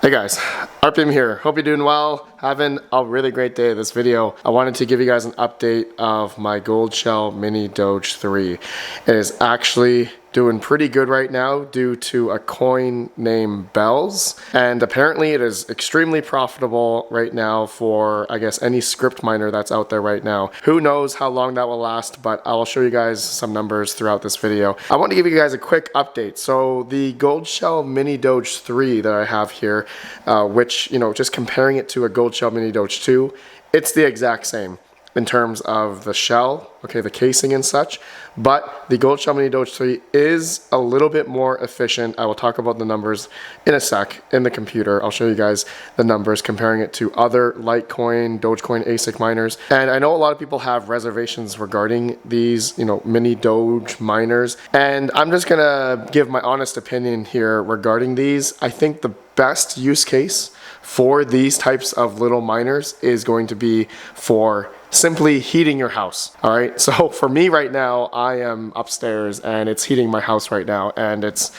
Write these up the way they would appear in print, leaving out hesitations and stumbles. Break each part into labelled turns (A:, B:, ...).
A: Hey guys, RPM here. Hope you're doing well. Having a really great day. This video, I wanted to give you guys an update of my Gold Shell Mini Doge 3. It is actually doing pretty good right now due to a coin named Bells, and apparently it is extremely profitable right now for, I guess, any Scrypt miner that's out there right now. Who knows how long that will last, but I'll show you guys some numbers throughout this video. I want to give you guys a quick update. So the Gold Shell Mini Doge 3 that I have here, which, you know, just comparing it to a Gold Shell Mini Doge 2, it's the exact same in terms of the shell, okay, the casing and such, but the Gold Shell Mini Doge 3 is a little bit more efficient. I will talk about the numbers in a sec in the computer. I'll show you guys the numbers comparing it to other Litecoin, Dogecoin ASIC miners. And I know a lot of people have reservations regarding these, you know, mini Doge miners, and I'm just gonna give my honest opinion here regarding these. I think the best use case for these types of little miners is going to be for simply heating your house. All right, so for me right now, I am upstairs and it's heating my house right now, and it's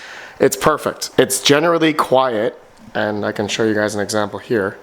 A: perfect. It's generally quiet, and I can show you guys an example here.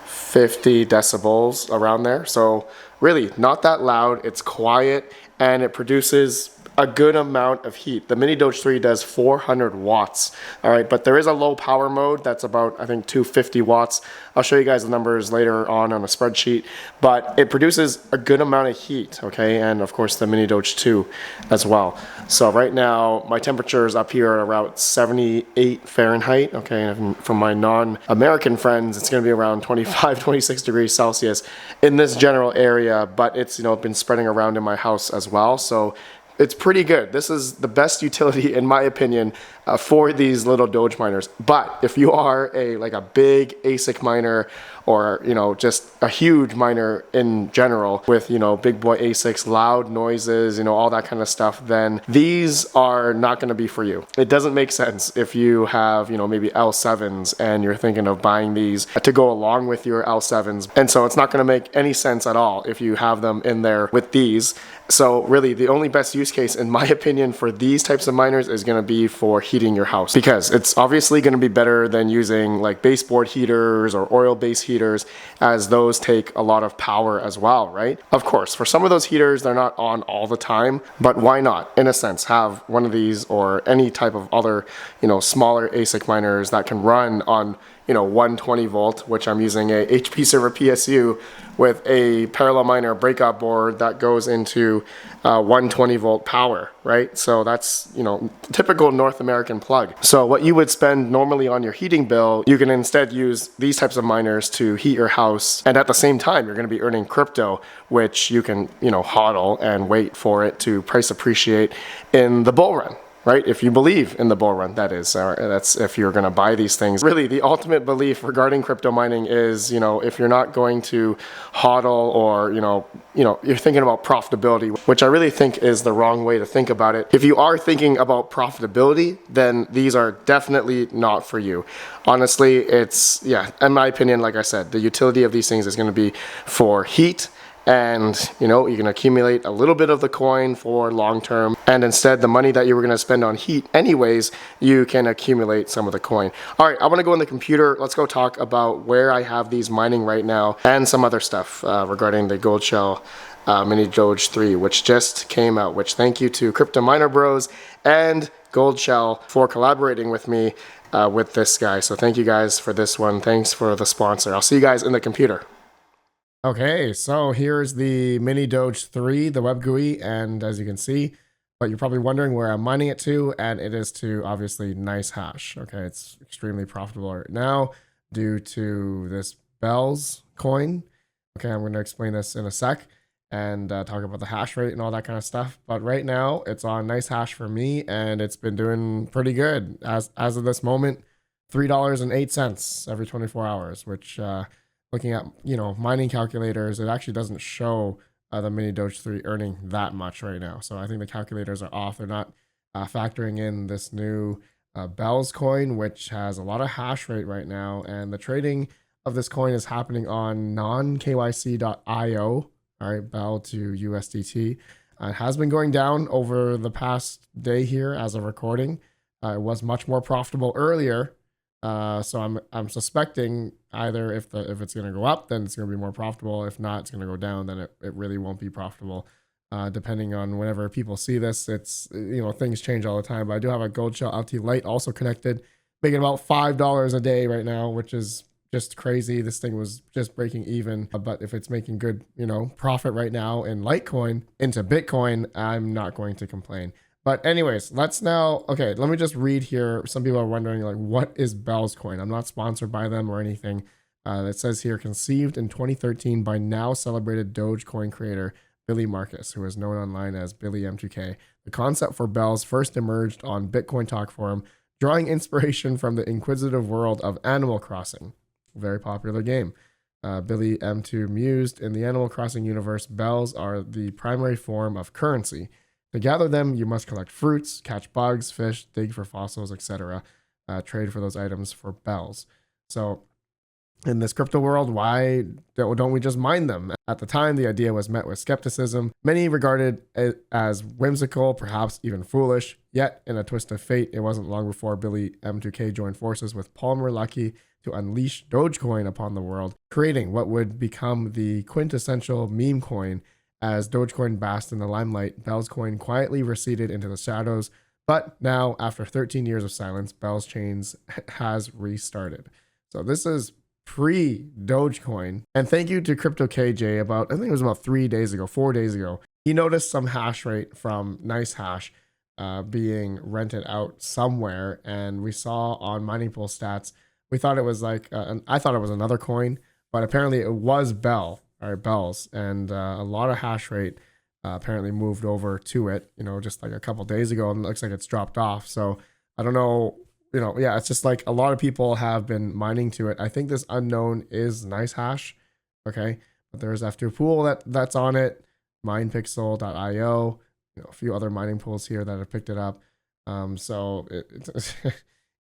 A: 50 decibels around there, so really not that loud. It's quiet and it produces a good amount of heat. The Mini Doge 3 does 400 watts, all right, but there is a low power mode that's about, I think, 250 watts. I'll show you guys the numbers later on a spreadsheet, but it produces a good amount of heat, okay, and of course the Mini Doge 2 as well. So right now, my temperature is up here at around 78 Fahrenheit, okay, and for my non-American friends, it's gonna be around 25, 26 degrees Celsius in this general area, but it's, you know, been spreading around in my house as well, so it's pretty good. This is the best utility, in my opinion, for these little Doge miners. But if you are like a big ASIC miner, or, you know, just a huge miner in general with, you know, big boy ASICs, loud noises, you know, all that kind of stuff, then these are not going to be for you. It doesn't make sense if you have, you know, maybe L7s and you're thinking of buying these to go along with your L7s. And so it's not going to make any sense at all if you have them in there with these. So really, the only best use case, in my opinion, for these types of miners is going to be for heating your house, because it's obviously going to be better than using like baseboard heaters or oil-based heaters, as those take a lot of power as well, right? Of course, for some of those heaters, they're not on all the time, but why not, in a sense, have one of these or any type of other, you know, smaller ASIC miners that can run on, you know, 120 volt, which I'm using a HP server PSU with a parallel miner breakout board that goes into 120 volt power, right? So that's, you know, typical North American plug. So what you would spend normally on your heating bill, you can instead use these types of miners to heat your house, and at the same time, you're going to be earning crypto, which you can, you know, hodl and wait for it to price appreciate in the bull run. Right? If you believe in the bull run, that is. That's if you're going to buy these things. Really, the ultimate belief regarding crypto mining is, you know, if you're not going to hodl, or, you know, you're thinking about profitability, which I really think is the wrong way to think about it. If you are thinking about profitability, then these are definitely not for you. Honestly, it's, yeah, in my opinion, like I said, the utility of these things is going to be for heat. And, you know, you can accumulate a little bit of the coin for long term, and instead the money that you were going to spend on heat anyways, you can accumulate some of the coin. All right, I want to go in the computer. Let's go talk about where I have these mining right now and some other stuff regarding the Gold Shell Mini Doge 3, which just came out, which thank you to Crypto Miner Bros and Gold Shell for collaborating with me with this guy. So thank you guys for this one. Thanks for the sponsor. I'll see you guys in the computer. Okay, so here's the Mini Doge 3, the web GUI, and as you can see, but you're probably wondering where I'm mining it to, and it is to, obviously, Nicehash. Okay, it's extremely profitable right now due to this Bells coin. Okay, I'm going to explain this in a sec and talk about the hash rate and all that kind of stuff, but right now, it's on Nicehash for me, and it's been doing pretty good. As of this moment, $3.08 every 24 hours, which... looking at, you know, mining calculators, it actually doesn't show the Mini Doge 3 earning that much right now. So I think the calculators are off. They're not factoring in this new Bells coin, which has a lot of hash rate right now. And the trading of this coin is happening on non-KYC.io, all right, Bell to USDT. It has been going down over the past day here as a recording. It was much more profitable earlier. So I'm suspecting either if it's going to go up, then it's going to be more profitable. If not, it's going to go down, then it really won't be profitable. Depending on whenever people see this, it's, things change all the time. But I do have a Gold Shell LT Lite also connected, making about $5 a day right now, which is just crazy. This thing was just breaking even, but if it's making good, profit right now in Litecoin into Bitcoin, I'm not going to complain. But anyways, let me just read here. Some people are wondering, like, what is Bells Coin? I'm not sponsored by them or anything. It says here, conceived in 2013 by now celebrated Dogecoin creator Billy Marcus, who is known online as Billy M2K. The concept for Bells first emerged on Bitcoin Talk Forum, drawing inspiration from the inquisitive world of Animal Crossing, a very popular game. Billy M2 mused, in the Animal Crossing universe, bells are the primary form of currency. To gather them, you must collect fruits, catch bugs, fish, dig for fossils, etc. Trade for those items for bells. So in this crypto world, why don't we just mine them? At the time, the idea was met with skepticism. Many regarded it as whimsical, perhaps even foolish. Yet, in a twist of fate, it wasn't long before Billy M2K joined forces with Palmer Luckey to unleash Dogecoin upon the world, creating what would become the quintessential meme coin. As Dogecoin basked in the limelight, Bells Coin quietly receded into the shadows. But now, after 13 years of silence, Bells Chains has restarted. So this is pre-Dogecoin. And thank you to Crypto KJ I think it was about 4 days ago. He noticed some hash rate from Nicehash being rented out somewhere. And we saw on Mining Pool stats, we thought it was I thought it was another coin, but apparently it was Bells, and a lot of hash rate apparently moved over to it, just like a couple days ago, and it looks like it's dropped off. So I don't know, it's just like a lot of people have been mining to it. I think this unknown is Nicehash, okay, but there's F2 pool that's on it, minepixel.io, a few other mining pools here that have picked it up. So it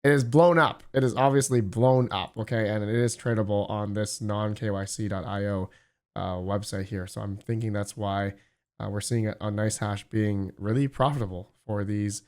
A: it is blown up. It is obviously blown up, okay, and it is tradable on this non-kyc.io website here. So I'm thinking that's why we're seeing it on Nicehash being really profitable for these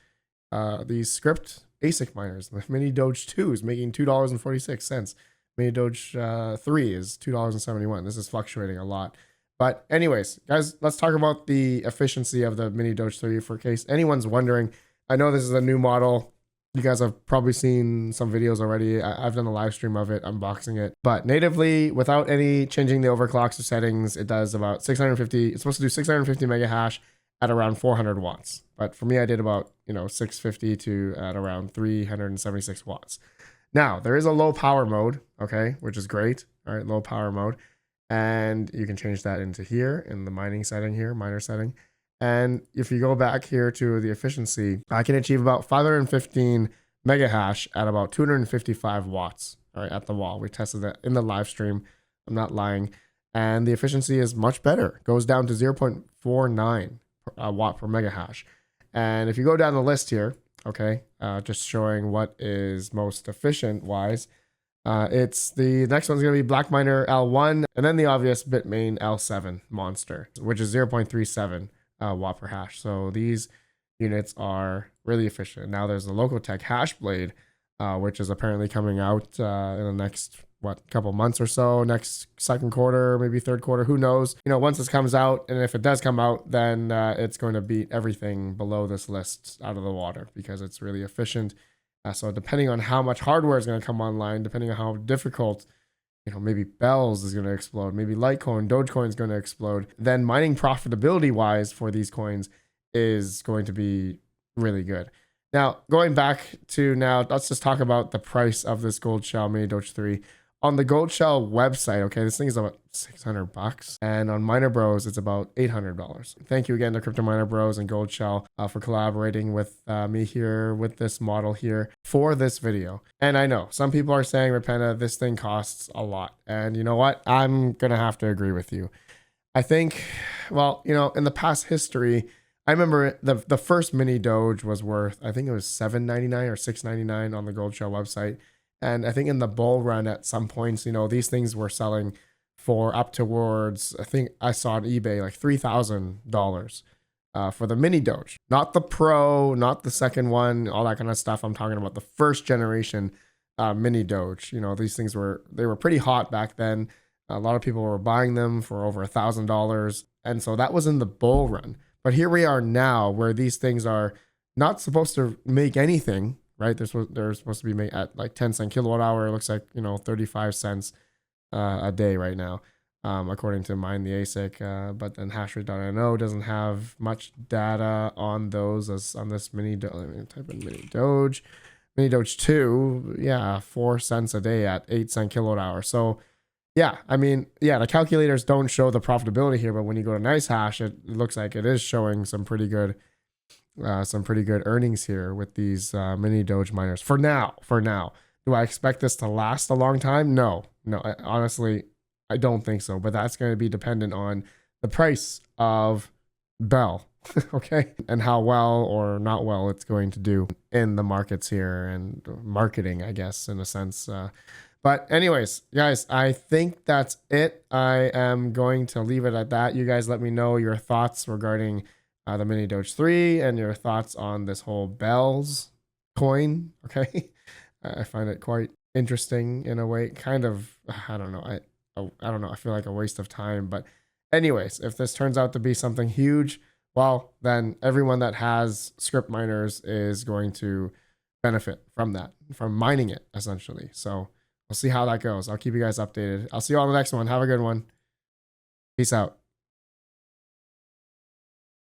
A: Scrypt ASIC miners. The Mini Doge 2 is making $2.46. Mini Doge 3 is $2.71. This is fluctuating a lot. But anyways, guys, let's talk about the efficiency of the Mini Doge 3 for case anyone's wondering. I know this is a new model. You guys have probably seen some videos already. I've done a live stream of it, unboxing it. But natively, without any changing the overclocks or settings, it does about 650. It's supposed to do 650 mega hash at around 400 watts. But for me, I did about 650 to at around 376 watts. Now, there is a low power mode, okay, which is great. All right, low power mode. And you can change that into here in the mining setting here, miner setting. And if you go back here to the efficiency, I can achieve about 515 mega hash at about 255 watts, all right, at the wall. We tested that in the live stream. I'm not lying. And the efficiency is much better. It goes down to 0.49 watt per mega hash. And if you go down the list here, okay, just showing what is most efficient wise, it's the next one's going to be BlackMiner L1, and then the obvious Bitmain L7 monster, which is 0.37 watt per hash. So these units are really efficient. Now there's the Locotech Hashblade, which is apparently coming out in the next couple months or so, next second quarter, maybe third quarter, who knows. Once this comes out, and if it does come out, then it's going to beat everything below this list out of the water because it's really efficient. So depending on how much hardware is going to come online, depending on how difficult, maybe Bells is going to explode, maybe Litecoin, Dogecoin is going to explode, then mining profitability wise for these coins is going to be really good. Now, going back to let's just talk about the price of this Gold Shell Mini Doge 3. On the Gold Shell website, okay, this thing is about $600, and on Miner Bros, it's about $800. Thank you again to Crypto Miner Bros and Gold Shell for collaborating with me here with this model here for this video. And I know some people are saying, RedPanda, this thing costs a lot, and you know what? I'm gonna have to agree with you. I think, in the past history, I remember the first Mini Doge was worth, I think it was $7.99 or $6.99 on the Gold Shell website. And I think in the bull run at some points, these things were selling for up towards, I think I saw on eBay like $3,000 for the mini Doge, not the Pro, not the second one, all that kind of stuff. I'm talking about the first generation mini Doge. You know, these things were pretty hot back then. A lot of people were buying them for over $1,000, and so that was in the bull run. But here we are now, where these things are not supposed to make anything, right? They're supposed to be made at like 10 cent kilowatt hour. It looks like 35 cents a day right now, according to Mine the ASIC. But then hashrate.no doesn't have much data on those as on this mini Doge. Let me type in mini Doge. Mini Doge 2, yeah, 4 cents a day at 8 cent kilowatt hour. So yeah, I mean, yeah, the calculators don't show the profitability here, but when you go to Nicehash, it looks like it is showing some pretty good earnings here with these mini Doge miners. For now, do I expect this to last a long time? No, honestly, I don't think so. But that's going to be dependent on the price of Bell, okay, and how well or not well it's going to do in the markets here and marketing, I guess, in a sense. But anyways, guys, I think that's it. I am going to leave it at that. You guys let me know your thoughts regarding the mini Doge 3 and your thoughts on this whole Bells coin. Okay. I find it quite interesting in a way, kind of, I don't know. I don't know. I feel like a waste of time, but anyways, if this turns out to be something huge, well, then everyone that has Scrypt miners is going to benefit from that, from mining it essentially. So we'll see how that goes. I'll keep you guys updated. I'll see you all on the next one. Have a good one. Peace out.